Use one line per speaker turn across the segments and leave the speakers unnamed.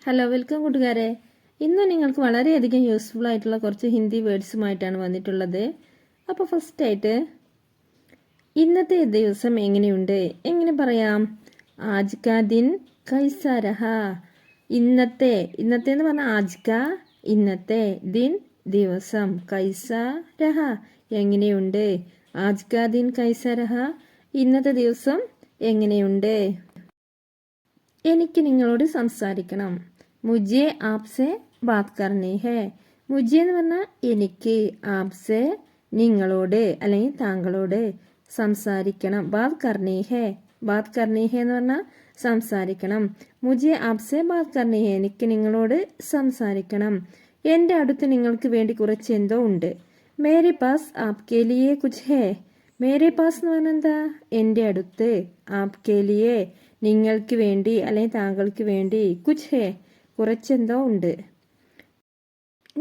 Hello welcome കൂട്ടുകാരെ. ഇന്ന് നിങ്ങൾക്ക് വളരെയധികം യൂസ്ഫുൾ ആയിട്ടുള്ള കുറച്ച് ഹിന്ദി വേർഡ്സുമായിട്ടാണ് വന്നിട്ടുള്ളത്. അപ്പോൾ ഫസ്റ്റായിട്ട് ഇന്നത്തെ ദിവസം എങ്ങനെയുണ്ട് എങ്ങനെ പറയാം? ആജ് കാ ദിൻ കൈസാ രഹാ. ഇന്നത്തെ എന്ന് പറഞ്ഞാൽ ആജ് കാ, ഇന്നത്തെ, ദിൻ ദിവസം, കൈസാ രഹാ എങ്ങനെയുണ്ട്. ആജ് കാ ദിൻ കൈസാ രഹാ, ഇന്നത്തെ ദിവസം എങ്ങനെയുണ്ട്. എനിക്ക് നിങ്ങളോട് സംസാരിക്കണം. മുझे आपसे बात करनी है. മുझे എന്ന് പറഞ്ഞാൽ എനിക്ക്, ആപ്സെ നിങ്ങളോട് അല്ലെങ്കിൽ താങ്കളോട്, സംസാരിക്കണം. ബാത് കർണി ഹെ, ബാത് കർണി ഹെ എന്ന് പറഞ്ഞാൽ സംസാരിക്കണം. മുझे आपसे बात करनी है, എനിക്ക് നിങ്ങളോട് സംസാരിക്കണം. എൻ്റെ അടുത്ത് നിങ്ങൾക്ക് വേണ്ടി കുറച്ച് എന്തോ ഉണ്ട്. മേരെ പാസ് ആപ്കെ ലിയേ കുച്ച് ഹേ. മേരെ പാസ് എന്ന് പറഞ്ഞാൽ എന്താ? എൻ്റെ അടുത്ത്, ആപ്കെ ലിയേ നിങ്ങൾക്ക് വേണ്ടി അല്ലെങ്കിൽ താങ്കൾക്ക് വേണ്ടി, കുച്ച് ഹേ കുറച്ചെന്തോ ഉണ്ട്.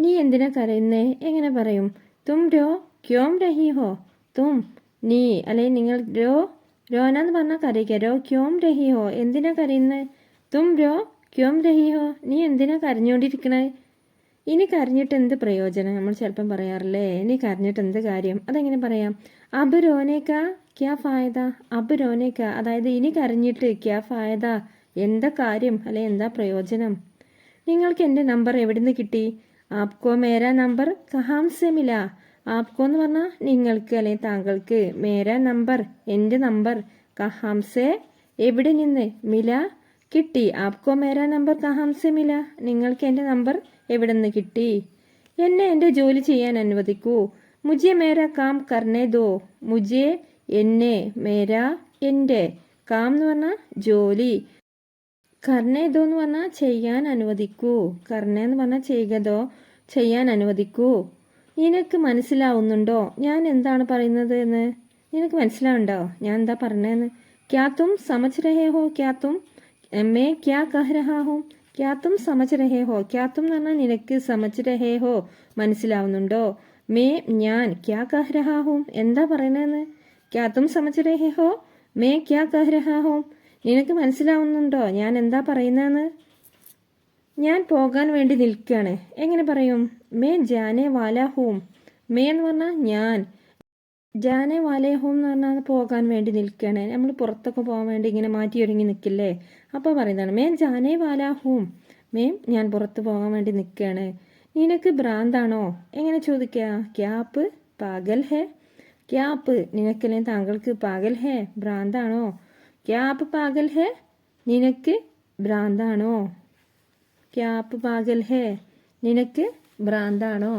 നീ എന്തിനാ കരയുന്നേ എങ്ങനെ പറയും? തും രോ ക്യോം രഹി ഹോ. തും നീ അല്ലെങ്കിൽ നിങ്ങൾ, രോനാന്ന് പറഞ്ഞാൽ കരയിക്കുക. രോ ക്യോം രഹി ഹോ എന്തിനാ കരയുന്നത്? തും രോ ക്യോം രഹി ഹോ നീ എന്തിനാ കരഞ്ഞുകൊണ്ടിരിക്കണേ? ഇനി കരഞ്ഞിട്ട് എന്ത് പ്രയോജനം നമ്മൾ ചിലപ്പം പറയാറില്ലേ, ഇനി കരഞ്ഞിട്ട് എന്ത് കാര്യം? അതെങ്ങനെ പറയാം? അബ് രോനേക്ക ക്യാ ഫായദ. അബ് രോനേക്ക അതായത് ഇനി കരഞ്ഞിട്ട് ക്യാ ഫായദ എന്താ കാര്യം അല്ലെ എന്താ പ്രയോജനം? നിങ്ങൾക്ക് എൻ്റെ നമ്പർ എവിടെ നിന്ന് കിട്ടി? ആപ്കോ മേരാ നമ്പർ കഹാം സെ മില. ആപ്കോ എന്ന് പറഞ്ഞാൽ നിങ്ങൾക്ക് അല്ലെങ്കിൽ താങ്കൾക്ക്, മേരാ നമ്പർ എൻ്റെ നമ്പർ, കഹാം സെ എവിടെ നിന്ന്, മില കിട്ടി. ആപ്കോ മേരാ നമ്പർ കഹാം സെ മില നിങ്ങൾക്ക് എൻ്റെ നമ്പർ എവിടെ നിന്ന് കിട്ടി. എന്നെ എൻ്റെ ജോലി ചെയ്യാൻ അനുവദിക്കൂ. മുझे മേരാ കാം കർണേ ദോ. മുझे എന്നെ, മേരാ എൻ്റെ, കാം എന്ന് പറഞ്ഞാൽ ജോലി, കർണേ ദോ എന്ന് പറഞ്ഞാൽ ചെയ്യാൻ അനുവദിക്കൂ. കർണ എന്ന് പറഞ്ഞാൽ ചെയ്യുകതോ, ചെയ്യാൻ അനുവദിക്കൂ. നിനക്ക് മനസ്സിലാവുന്നുണ്ടോ ഞാൻ എന്താണ് പറയുന്നത് എന്ന്? നിനക്ക് മനസ്സിലാവുണ്ടോ ഞാൻ എന്താ പറഞ്ഞതെന്ന്? ക്യാ തും സമझ് രഹേ ഹോ. ക്യാ തും മേ ക്യാ കഹ് രഹാ ഹൂം. ക്യാ തും സമझ് രഹേ ഹോ. ക്യാ തും എന്ന് പറഞ്ഞാൽ നിനക്ക്, സമझ് രഹേ ഹോ മനസ്സിലാവുന്നുണ്ടോ. മേ ഞാൻ, ക്യാ കഹ് രഹാ ഹൂം എന്താ പറയണതെന്ന്. ക്യാ തും സമझ് രഹേ ഹോ മേ ക്യാ കഹ് രഹാ ഹൂം നിനക്ക് മനസ്സിലാവുന്നുണ്ടോ ഞാൻ എന്താ പറയുന്നതെന്ന്? ഞാൻ പോകാൻ വേണ്ടി നിൽക്കുകയാണ് എങ്ങനെ പറയും? മേ ജാനെ വാലാ ഹൂം. മേ എന്ന് പറഞ്ഞാൽ ഞാൻ, ജാനെ വാലേ ഹൂം എന്ന് പറഞ്ഞാൽ പോകാൻ വേണ്ടി നിൽക്കുകയാണ്. നമ്മൾ പുറത്തൊക്കെ പോകാൻ വേണ്ടി ഇങ്ങനെ മാറ്റി ഒരുങ്ങി നിൽക്കില്ലേ, അപ്പോൾ പറയുന്നതാണ് മേ ജാനെ വാലാ ഹൂം. മേം ഞാൻ പുറത്ത് പോകാൻ വേണ്ടി നിൽക്കുകയാണ്. നിനക്ക് ഭ്രാന്താണോ എങ്ങനെ ചോദിക്കുക? ക്യാപ്പ് പാഗൽ ഹേ. ക്യാപ്പ് നിനക്കല്ലേ താങ്കൾക്ക്, പാഗൽ ഹേ ഭ്രാന്താണോ. ക്യാപ്പ് പാഗൽ ഹേ നിനക്ക് ഭ്രാന്താണോ. ക്യാപ്പ് പാഗൽ ഹേ നിനക്ക് ഭ്രാന്താണോ.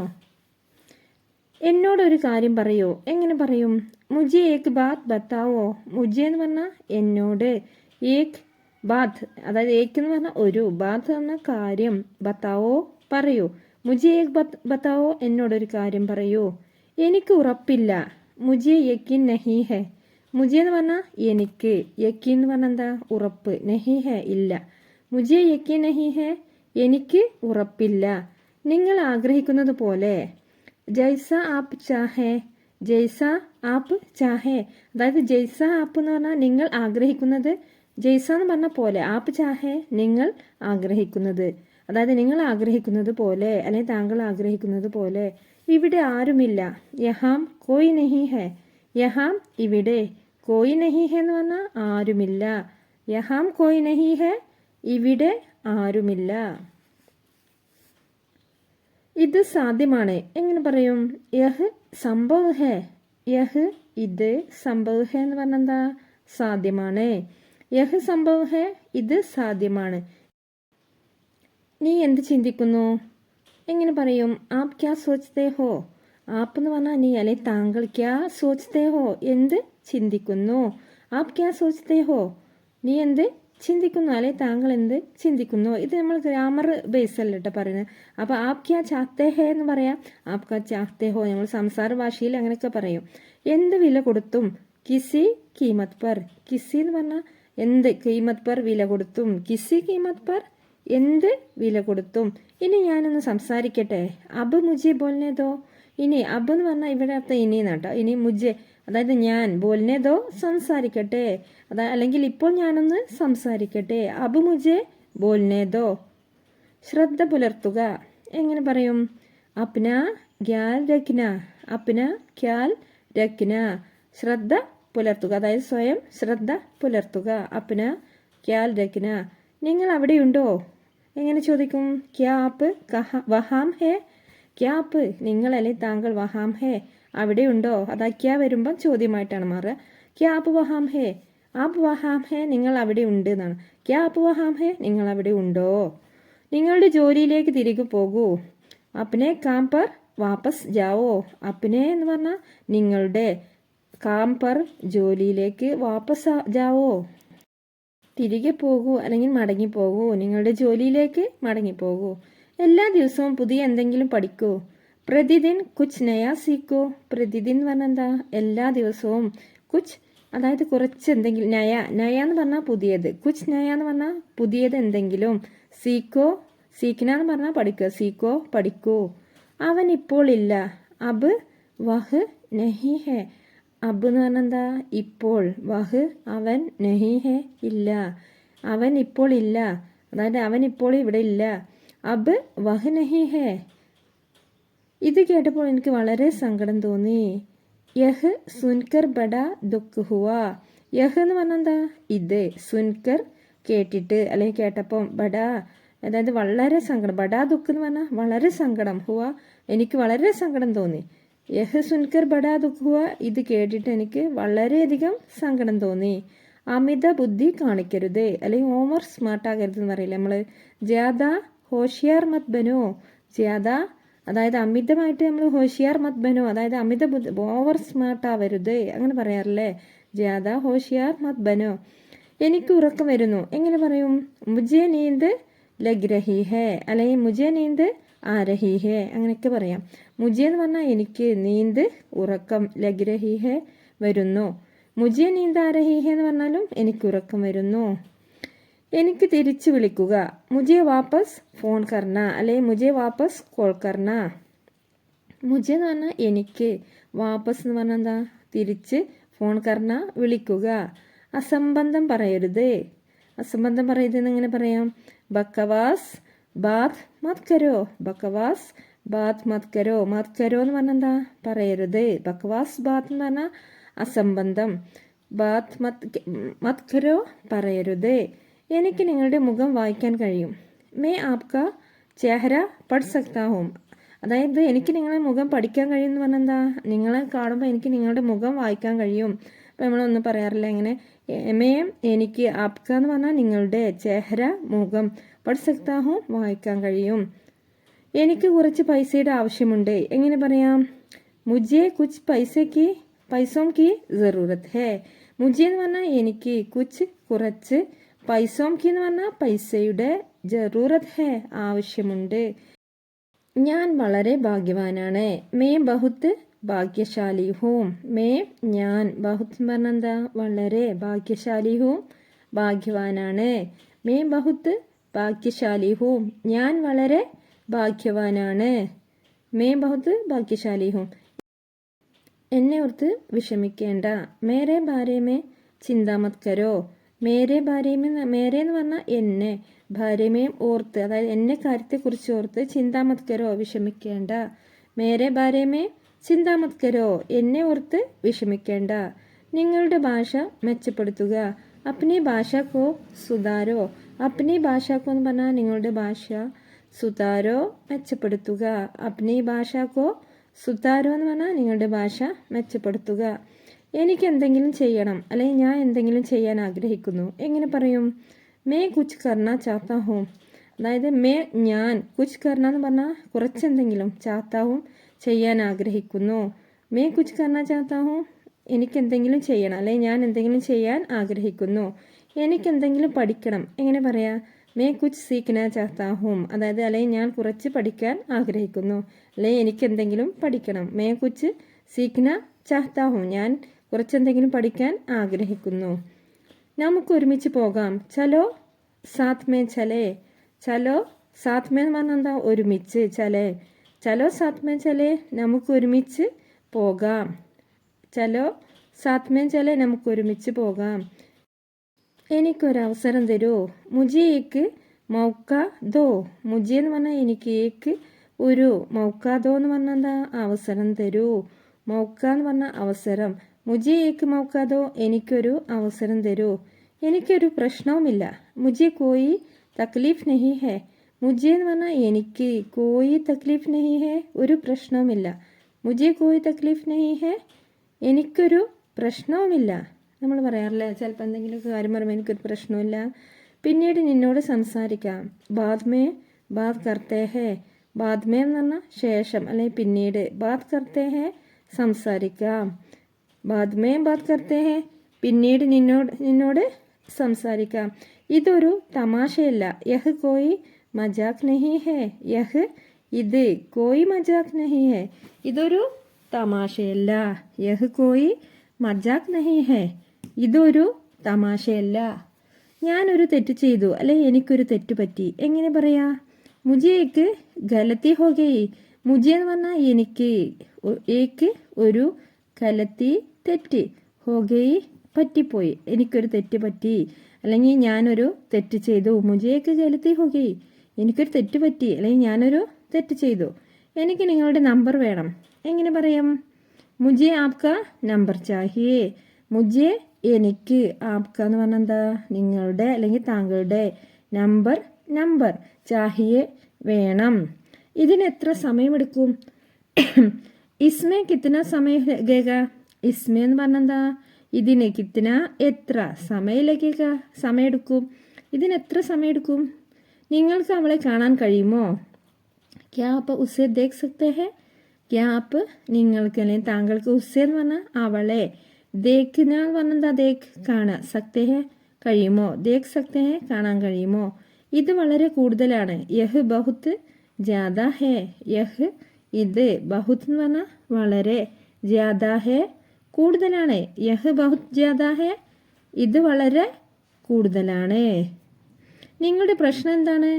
എന്നോടൊരു കാര്യം പറയോ എങ്ങനെ പറയും? മുझे एक बात बताओ. മുझे എന്ന് പറഞ്ഞാൽ എന്നോട്, ഏക് ബാത്ത് അതായത് ഏക് എന്ന് പറഞ്ഞാൽ ഒരു, ബാത്ത് എന്ന് പറഞ്ഞാൽ കാര്യം, ബത്താവോ പറയൂ. മുझे एक बताओ എന്നോടൊരു കാര്യം പറയൂ. എനിക്ക് ഉറപ്പില്ല. മുझे യക്കീൻ നഹീ ഹേ. മുझे എന്ന് പറഞ്ഞാൽ എനിക്ക്, യക്കീൻ എന്ന് പറഞ്ഞാൽ എന്താ? ഉറപ്പ്, നഹീ ഹേ ഇല്ല. മുझे യക്കീൻ നഹീ ഹേ എനിക്ക് ഉറപ്പില്ല. നിങ്ങൾ ആഗ്രഹിക്കുന്നത് പോലെ, ജൈസ ആപ്പ് ചാഹേ. ജൈസ ആപ്പ് ചാഹേ അതായത് ജൈസ ആപ്പ് എന്ന് പറഞ്ഞാൽ നിങ്ങൾ ആഗ്രഹിക്കുന്നത്, ജൈസ എന്ന് പറഞ്ഞ പോലെ, ആപ്പ് ചാഹേ നിങ്ങൾ ആഗ്രഹിക്കുന്നത്, അതായത് നിങ്ങൾ ആഗ്രഹിക്കുന്നത് പോലെ അല്ലെങ്കിൽ താങ്കൾ ആഗ്രഹിക്കുന്നത് പോലെ. ഇവിടെ ആരുമില്ല. യഹാം കോയി നഹീ ഹേ. യഹാം ഇവിടെ, കോയി നഹീ ഹേ എന്ന് പറഞ്ഞാൽ ആരുമില്ല. യഹാം കോയി നഹീ ഹേ ഇവിടെ ആരുമില്ല. ഇത് സാധ്യമാണ് എങ്ങനെ പറയും? യഹ് സംഭവ് ഹേ. യഹ് ഇത്, സംഭവ് ഹേ എന്ന് പറഞ്ഞാൽ എന്താ? സാധ്യമാണ്. യഹ് സംഭവ് ഹേ ഇത് സാധ്യമാണ്. നീ എന്ത് ചിന്തിക്കുന്നു എങ്ങനെ പറയും? ആപ് ക്യാ സോച്തേ ഹോ. ആപ്പ് എന്ന് പറഞ്ഞാൽ നീ അല്ലെ താങ്കൾ, ക്യാ സോച്തേ ഹോ എന്ത് ചിന്തിക്കുന്നു. ആപ് ക്യാ സോച്തേ ഹോ നീ എന്ത് ചിന്തിക്കുന്നു അല്ലെ താങ്കൾ എന്ത് ചിന്തിക്കുന്നു. ഇത് നമ്മൾ ഗ്രാമർ ബേസ് അല്ല കേട്ടോ പറയുന്നത്. അപ്പോൾ ആപ് ക്യാ ചാഹ്തേ ഹേ എന്ന് പറയാം, ആപ് ക്യാ ചാഹ്തേ ഹോ നമ്മൾ സംസാര ഭാഷയിൽ അങ്ങനെയൊക്കെ പറയും. എന്ത് വില കൊടുത്തും, കിസി കീമത് പർ. കിസി എന്ന് പറഞ്ഞാൽ എന്ത്, കീമത് പർ വില കൊടുത്തും, കിസി കീമത് പർ എന്ത് വില കൊടുത്തും. ഇനി ഞാനൊന്ന് സംസാരിക്കട്ടെ. അബ് മുझे ബോൽനെ ദോ. ഇനി അബ് എന്ന് പറഞ്ഞാൽ ഇവിടെ അർത്ഥം ഇനി എന്നാട്ടോ. ഇനി മുझे അതായത് ഞാൻ, ബോൽനെ ദോ സംസാരിക്കട്ടെ, അല്ലെങ്കിൽ ഇപ്പോൾ ഞാനൊന്ന് സംസാരിക്കട്ടെ. അബ് മുझे ബോൽനെ ദോ. ശ്രദ്ധ പുലർത്തുക. എങ്ങനെ പറയും? അപ്ന ഖ്യാൽ രഖ്ന. അപ്ന ഖ്യാൽ രഖ്ന. ശ്രദ്ധ പുലർത്തുക, അതായത് സ്വയം ശ്രദ്ധ പുലർത്തുക. അപ്ന ഖ്യാൽ രഖ്ന. നിങ്ങൾ അവിടെയുണ്ടോ? എങ്ങനെ ചോദിക്കും? ക്യാ ആപ്പ് വഹാം ഹേ. ക്യാ ആപ്പ് നിങ്ങൾ അല്ലെങ്കിൽ താങ്കൾ വഹാം ഹേ അവിടെയുണ്ടോ? അതാ ക്യാ വരുമ്പം ചോദ്യമായിട്ടാണ് മാറുക. ക്യാ ആപ്പ് വഹാം ഹേ. ആപ്പ് വഹാം ഹേ നിങ്ങൾ അവിടെ ഉണ്ട് എന്നാണ്. ക്യാ ആപ്പ് വഹാം ഹേ നിങ്ങൾ അവിടെ ഉണ്ടോ? നിങ്ങളുടെ ജോലിയിലേക്ക് തിരികെ പോകൂ. അപ്നെ കാം പർ വാപ്പസ് ജാവോ. അപ്നെ എന്ന് പറഞ്ഞാൽ നിങ്ങളുടെ, കാം പർ ജോലിയിലേക്ക്, വാപ്പസ് ജാവോ തിരികെ പോകൂ അല്ലെങ്കിൽ മടങ്ങിപ്പോകൂ. നിങ്ങളുടെ ജോലിയിലേക്ക് മടങ്ങിപ്പോകൂ. എല്ലാ ദിവസവും പുതിയ എന്തെങ്കിലും പഠിക്കൂ. പ്രതിദിൻ കുച്ച് നയാ സീക്കോ. പ്രതിദിൻ എന്ന് പറഞ്ഞാൽ എന്താ? എല്ലാ ദിവസവും. കുച്ച് അതായത് കുറച്ച് എന്തെങ്കിലും. നയ നയ എന്ന് പറഞ്ഞാൽ പുതിയത്. കുച്ച് നയ എന്ന് പറഞ്ഞാൽ പുതിയത് എന്തെങ്കിലും. സീക്കോ സീഖ്ന എന്ന് പറഞ്ഞാൽ പഠിക്കുക. സീക്കോ പഠിക്കൂ. അവൻ ഇപ്പോൾ ഇല്ല. അബ് വഹ് നഹി ഹെ. അബ് എന്ന് പറഞ്ഞാൽ എന്താ? ഇപ്പോൾ. വഹ് അവൻ, നഹി ഹെ ഇല്ല. അവൻ ഇപ്പോൾ ഇല്ല, അതായത് അവൻ ഇപ്പോൾ ഇവിടെ ഇല്ല. അബ് വഹ് നഹി ഹെ. ഇത് കേട്ടപ്പോൾ എനിക്ക് വളരെ സങ്കടം തോന്നി. യഹ് സുൻകർ ബഡാ ദുഃഖ് ഹുവ. യഹ് എന്ന് പറഞ്ഞാൽ എന്താ? ഇത്. സുൻകർ കേട്ടിട്ട് അല്ലെങ്കിൽ കേട്ടപ്പം. ബഡാ അതായത് വളരെ സങ്കടം. ബഡാ ദുഃഖ് എന്ന് പറഞ്ഞാൽ വളരെ സങ്കടം. ഹുവ എനിക്ക് വളരെ സങ്കടം തോന്നി. യഹ് സുൻകർ ബഡാ ദുഃഖ് ഹുവ ഇത് കേട്ടിട്ട് എനിക്ക് വളരെയധികം സങ്കടം തോന്നി. അമിത ബുദ്ധി കാണിക്കരുത് അല്ലെങ്കിൽ ഓവർ സ്മാർട്ട് ആകരുത് എന്ന് പറയില്ലേ നമ്മൾ. ജ്യാദ ഹോഷിയാർ മത് ബനോ. ജ്യാദ അതായത് അമിതമായിട്ട് നമ്മൾ ഹോഷിയാർ മത് ബനോ, അതായത് അമിത ബുദ്ധി, ഓവർ സ്മാർട്ട് ആവരുത് അങ്ങനെ പറയാറില്ലേ. ജ്യാദ ഹോഷിയാർ മത് ബനോ. എനിക്ക് ഉറക്കം വരുന്നു. എങ്ങനെ പറയും? മുജെ നീന്ത് ലഗ് രഹി ഹേ അല്ലെങ്കിൽ മുജെ നീന്ത് ആ രഹി ഹേ അങ്ങനെയൊക്കെ പറയാം. മുജെ എന്ന് പറഞ്ഞാൽ എനിക്ക്, നീന്ത് ഉറക്കം, ലഗ് രഹി ഹേ വരുന്നു. മുജെ നീന്ത് ആ രഹി ഹേ എന്ന് പറഞ്ഞാലും എനിക്ക് ഉറക്കം വരുന്നു. എനിക്ക് തിരിച്ചു വിളിക്കുക. മുജെ വാപ്പസ് ഫോൺ കർണ അല്ലെങ്കിൽ മുജെ വാപ്പസ് കോൾ കർണ. മുജെ എന്ന് പറഞ്ഞാൽ എനിക്ക്, വാപ്പസ് എന്ന് പറഞ്ഞാൽ എന്താ? തിരിച്ച്, ഫോൺ കർണ വിളിക്കുക. അസംബന്ധം പറയരുത്. അസംബന്ധം പറയരുതെന്ന് എങ്ങനെ പറയാം? ബക്കവാസ് ബാത് മത് കരോ. ബക്കവാസ് ബാത് മത് കരോ. മത് കരോ എന്ന് പറഞ്ഞാൽ എന്താ? പറയരുത്. ബക്കവാസ് ബാത് എന്ന് പറഞ്ഞാൽ അസംബന്ധം. ബാത് മത് കരോ പറയരുത്. എനിക്ക് നിങ്ങളുടെ മുഖം വായിക്കാൻ കഴിയും. മേ ആപ്ക ചെഹ്റ പഠ് സക്താ ഹൂം. അതായത് എനിക്ക് നിങ്ങളെ മുഖം പഠിക്കാൻ കഴിയും എന്ന് പറഞ്ഞാൽ എന്താ? നിങ്ങളെ കാണുമ്പോൾ എനിക്ക് നിങ്ങളുടെ മുഖം വായിക്കാൻ കഴിയും. അപ്പോൾ നമ്മളൊന്നും പറയാറില്ല എങ്ങനെ. മേം എനിക്ക്, ആപ്ക എന്ന് പറഞ്ഞാൽ നിങ്ങളുടെ, ചെഹ്റ മുഖം, പഠ് സക്താ ഹൂം വായിക്കാൻ കഴിയും. എനിക്ക് കുറച്ച് പൈസയുടെ ആവശ്യമുണ്ട്. എങ്ങനെ പറയാം? മുജെ കുച്ച് പൈസോം കി ജറൂരത്ത് ഹേ. മുജെ എന്ന് പറഞ്ഞാൽ എനിക്ക്, കുച്ച് കുറച്ച്, പൈസോം കി എന്ന് പറഞ്ഞാൽ പൈസയുടെ, ജറൂരത്ത് ഹേ ആവശ്യമുണ്ട്. ഞാൻ വളരെ ഭാഗ്യവാനാണ്. മേ ബഹുത്ത് ഭാഗ്യശാലി ഹൂം. മേ ഞാൻ, ബഹുത്ത് എന്ന് പറഞ്ഞാൽ എന്താ? വളരെ, ഭാഗ്യശാലി ഹൂം ഭാഗ്യവാനാണ്. മേ ബഹുത്ത് ഭാഗ്യശാലി ഹൂം ഞാൻ വളരെ ഭാഗ്യവാനാണ്. മേ ബഹുത്ത് ഭാഗ്യശാലി ഹൂം എന്നെ ഓർത്ത് വിഷമിക്കേണ്ട. മേരെ ബാരേ മേ ചിന്താ മത് കരോ. മേരെ ബാരേ മേ, മേരെ എന്ന് പറഞ്ഞാൽ എന്നെ, ഭാര്യമേയും ഓർത്ത് അതായത് എന്നെ കാര്യത്തെക്കുറിച്ച് ഓർത്ത്, ചിന്താ മത് കരോ വിഷമിക്കേണ്ട. മേരെ ബാരേ മേ ചിന്താ മത് കരോ എന്നെ ഓർത്ത് വിഷമിക്കേണ്ട. നിങ്ങളുടെ ഭാഷ മെച്ചപ്പെടുത്തുക. അപ്നി ഭാഷ കോ സുധാരോ. അപ്നി ഭാഷ കോ എന്ന് പറഞ്ഞാൽ നിങ്ങളുടെ ഭാഷ, സുധാരോ മെച്ചപ്പെടുത്തുക. അപ്നി ഭാഷ കോ സുധാരോ എന്ന് പറഞ്ഞാൽ നിങ്ങളുടെ ഭാഷ മെച്ചപ്പെടുത്തുക. എനിക്ക് എന്തെങ്കിലും ചെയ്യണം അല്ലെങ്കിൽ ഞാൻ എന്തെങ്കിലും ചെയ്യാൻ ആഗ്രഹിക്കുന്നു. എങ്ങനെ പറയും? മേ കുച്ച് കർണ ചാത്താ ഹൂം. അതായത് മേ ഞാൻ, കുച്ച് കർണ എന്ന് പറഞ്ഞാൽ കുറച്ചെന്തെങ്കിലും, ചാത്താ ഹൂം ചെയ്യാൻ ആഗ്രഹിക്കുന്നു. മേ കുച്ച് കർണ ചാത്താ ഹൂം എനിക്ക് എന്തെങ്കിലും ചെയ്യണം അല്ലെങ്കിൽ ഞാൻ എന്തെങ്കിലും ചെയ്യാൻ ആഗ്രഹിക്കുന്നു. എനിക്ക് എന്തെങ്കിലും പഠിക്കണം. എങ്ങനെ പറയാം? മേ കുച്ച് സീഖ്ന ചാത്താ ഹൂം. അതായത് അല്ലെങ്കിൽ ഞാൻ കുറച്ച് പഠിക്കാൻ ആഗ്രഹിക്കുന്നു അല്ലെങ്കിൽ എനിക്ക് എന്തെങ്കിലും പഠിക്കണം. മേ കുച്ച് സീഖ്ന ചാത്താ ഹൂം ഞാൻ കുറച്ചെന്തെങ്കിലും പഠിക്കാൻ ആഗ്രഹിക്കുന്നു. നമുക്ക് ഒരുമിച്ച് പോകാം. ചലോ സാത്ത് മേ ചലേ. ചലോ സാത്ത് മേ എന്ന് പറഞ്ഞാൽ എന്താ? ഒരുമിച്ച്. ചലേ, ചലോ സാത്ത് മേ ചലേ നമുക്ക് ഒരുമിച്ച് പോകാം. ചലോ സാത്ത് മേ ചലേ നമുക്ക് ഒരുമിച്ച് പോകാം. എനിക്കൊരവസരം തരൂ. മുജെ ഏക്ക് മൗക്ക ദോ മുജെ എന്ന് പറഞ്ഞാൽ എനിക്ക് ഏക്ക് ഒരു മൗക്ക ദോ എന്ന് പറഞ്ഞാൽ എന്താ അവസരം തരൂ. മൗക്ക എന്ന് പറഞ്ഞാൽ അവസരം. മുജെ ഏക്ക് മൗക്ക ദോ എനിക്കൊരു അവസരം തരൂ. എനിക്കൊരു പ്രശ്നവുമില്ല. മുജെ കോയി തക്ലീഫ് നഹി ഹെ. മുജെ എന്ന് പറഞ്ഞാൽ എനിക്ക്, കോയി തക്ലീഫ് നഹി ഹെ ഒരു പ്രശ്നവുമില്ല. മുജെ കോയി തക്ലീഫ് നഹി ഹെ എനിക്കൊരു പ്രശ്നവുമില്ല. നമ്മൾ പറയാറില്ലേ ചിലപ്പോൾ എന്തെങ്കിലും കാര്യം പറയുമ്പോൾ എനിക്കൊരു പ്രശ്നമില്ല, പിന്നീട് നിന്നോട് സംസാരിക്കാം. ബാദ്മേ ബാത് കർത്തേ ഹേ. ബാദ്മേ എന്ന് പറഞ്ഞാൽ ശേഷം അല്ലെങ്കിൽ പിന്നീട്. ബാത് കർത്തേ ഹേ സംസാരിക്കാം. ബാദ്മേ ബാത് കർത്തേ ഹേ പിന്നീട് നിന്നോട് സംസാരിക്കാം. ഇതൊരു തമാശയല്ല. യഹ് കോയി മജാക് നഹി ഹേ. യഹ് ഇത്, കോയി മജാക് നഹി ഹേ ഇതൊരു തമാശയല്ല. യഹ് കോയി മജാക് നഹി ഹേ ഇതൊരു തമാശയല്ല. ഞാനൊരു തെറ്റ് ചെയ്തു അല്ലെ എനിക്കൊരു തെറ്റ് പറ്റി. എങ്ങനെ പറയാ? മുജേക്ക് ഗലത്തി ഹോ ഗയി. മുജെ എന്ന് പറഞ്ഞാൽ എനിക്ക്, ഏക്ക് ഒരു ഗലത്തി തെറ്റ്, ഹോ ഗയി പറ്റിപ്പോയി, എനിക്കൊരു തെറ്റ് പറ്റി. അല്ലെങ്കിൽ ഞാനൊരു തെറ്റ് ചെയ്തു. മുജേക്ക് ഗലത്തി ഹോ ഗയി എനിക്കൊരു തെറ്റ് പറ്റി അല്ലെങ്കിൽ ഞാനൊരു തെറ്റ് ചെയ്തു. എനിക്ക് നിങ്ങളുടെ നമ്പർ വേണം. എങ്ങനെ പറയാം? മുജെ ആപ്ക നമ്പർ ചാഹിയേ. മുജെ എനിക്ക്, ആപ്ക എന്ന് പറഞ്ഞാൽ എന്താ നിങ്ങളുടെ അല്ലെങ്കിൽ താങ്കളുടെ, നമ്പർ ചാഹിയെ വേണം. ഇതിന് എത്ര സമയമെടുക്കും? ഇസ്മേ കിത്തന സമയം ലഗേഗ. ഇസ്മേ എന്ന് പറഞ്ഞാൽ എന്താ ഇതിന്, കിത്തന എത്ര, സമയം ലഗേഗ സമയമെടുക്കും. ഇതിന് എത്ര സമയമെടുക്കും? നിങ്ങൾക്ക് അവളെ കാണാൻ കഴിയുമോ? ക്യാ ആപ്പ് ഉസ്സെ ദേഖ് സക്തേ ഹെ. ക്യാ ആപ്പ് നിങ്ങൾക്ക് അല്ലെങ്കിൽ താങ്കൾക്ക്, ഉസ്സെ എന്ന് പറഞ്ഞാൽ അവളെ, ദേഖ് എന്ന് പറഞ്ഞാൽ എന്താ ദേഖ് കാണാൻ, സക്തേ ഹെ കഴിയുമോ, ദേഖ് സക്തേ ഹെ കാണാൻ കഴിയുമോ. ഇത് വളരെ കൂടുതലാണ്. യഹ് ബഹുത്ത് ജ്യാദാ ഹെ. യഹ് ഇത്, ബഹുത്ത് എന്ന് പറഞ്ഞാൽ വളരെ, ജ്യാദാ ഹെ കൂടുതലാണ്. യഹ് ബഹുത്ത് ജ്യാദാ ഹെ ഇത് വളരെ കൂടുതലാണ്. നിങ്ങളുടെ പ്രശ്നം എന്താണ്?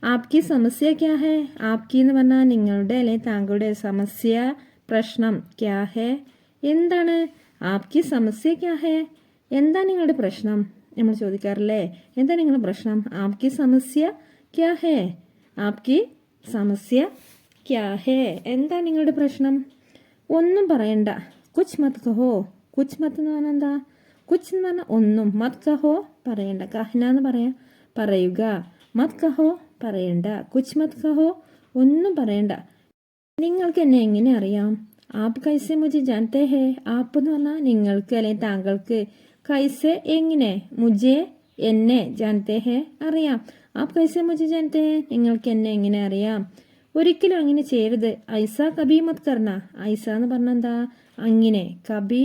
ആപ്കി സമസ്യ ക്യാ ഹെ. ആപ്കി എന്ന് പറഞ്ഞാൽ നിങ്ങളുടെ അല്ലെങ്കിൽ താങ്കളുടെ, സമസ്യ പ്രശ്നം, ക്യാ ഹെ എന്താണ്, ആപ്കി സമസ്യ ക്യാ ഹെ എന്താ നിങ്ങളുടെ പ്രശ്നം നമ്മൾ ചോദിക്കാറില്ലേ. എന്താ നിങ്ങളുടെ പ്രശ്നം? ആപ്കി സമസ്യ ക്യാ ഹെ. ആപ്കി സമസ്യ ക്യാ ഹെ എന്താ നിങ്ങളുടെ പ്രശ്നം? ഒന്നും പറയണ്ട. കുച്ച് മത് കഹോ. കുച്ച് മത്ത് എന്ന് പറഞ്ഞാൽ എന്താ? കുച്ച് എന്ന് പറഞ്ഞാൽ ഒന്നും, മത് കഹോ പറയണ്ട, കഹ്ന എന്ന് പറയുക, മത് കഹോ പറയണ്ട, കുച്ച് മത് കഹോ ഒന്നും പറയണ്ട. നിങ്ങൾക്ക് എന്നെ എങ്ങനെ അറിയാം? ആപ്പ് കൈസെ മുജെ ജാനത്തെ ഹേ. ആപ്പ് എന്ന് പറഞ്ഞാൽ നിങ്ങൾക്ക് അല്ലെങ്കിൽ താങ്കൾക്ക്, കൈസെ എങ്ങനെ, മുജെ എന്നെ, ജാനത്തെ ഹേ അറിയാം. ആപ്പ് കൈസെ മുജെ ജാനത്തെ ഹേ നിങ്ങൾക്ക് എന്നെ എങ്ങനെ അറിയാം. ഒരിക്കലും അങ്ങനെ ചെയ്യരുത്. ഐസ കബി മത് കർണ. ഐസ എന്ന് പറഞ്ഞാൽ എന്താ അങ്ങനെ, കബി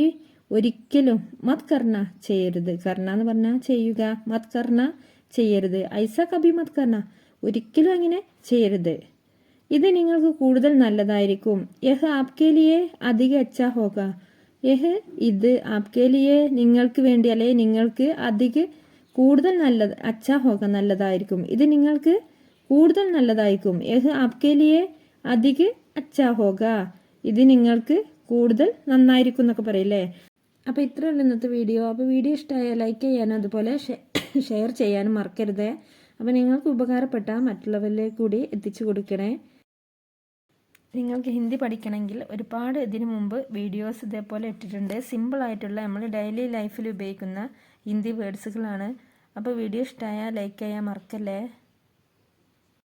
ഒരിക്കലും, മത് കർണ ചെയ്യരുത്, കർണ എന്ന് പറഞ്ഞാൽ ചെയ്യുക, മത് കർണ ചെയ്യരുത്. ഐസ കബി മത് കർണ ഒരിക്കലും അങ്ങനെ ചെയ്യരുത്. ഇത് നിങ്ങൾക്ക് കൂടുതൽ നല്ലതായിരിക്കും. യഹ് ആപ്കെ ലിയേ അധിക അച്ഛാ ഹോഗ. യഹ് ഇത്, ആപ്കെ ലിയേ നിങ്ങൾക്ക് വേണ്ടി അല്ലെ നിങ്ങൾക്ക് കൂടുതൽ നല്ലത്, അച്ഛാ ഹോഗ നല്ലതായിരിക്കും. ഇത് നിങ്ങൾക്ക് കൂടുതൽ നല്ലതായിരിക്കും. യഹ് ആപ്കെ ലിയേ അധിക അച്ഛാ ഹോഗ ഇത് നിങ്ങൾക്ക് കൂടുതൽ നന്നായിരിക്കും എന്നൊക്കെ പറയില്ലേ. അപ്പോൾ ഇത്രയുള്ള ഇന്നത്തെ വീഡിയോ. അപ്പോൾ വീഡിയോ ഇഷ്ടമായാൽ ലൈക്ക് ചെയ്യാനും അതുപോലെ ഷെയർ ചെയ്യാനും മറക്കരുത്. അപ്പോൾ നിങ്ങൾക്ക് ഉപകാരപ്പെട്ട മറ്റുള്ളവരിലേക്ക് കൂടി എത്തിച്ചു കൊടുക്കണേ. നിങ്ങൾക്ക് ഹിന്ദി പഠിക്കണമെങ്കിൽ ഒരുപാട് ഇതിനു മുമ്പ് വീഡിയോസ് ഇതേപോലെ ഇട്ടിട്ടുണ്ട്. സിമ്പിളായിട്ടുള്ള നമ്മൾ ഡെയിലി ലൈഫിൽ ഉപയോഗിക്കുന്ന ഹിന്ദി വേർഡ്സുകളാണ്. അപ്പോൾ വീഡിയോ ഇഷ്ടമായാൽ ലൈക്ക് ചെയ്യാൻ മറക്കല്ലേ.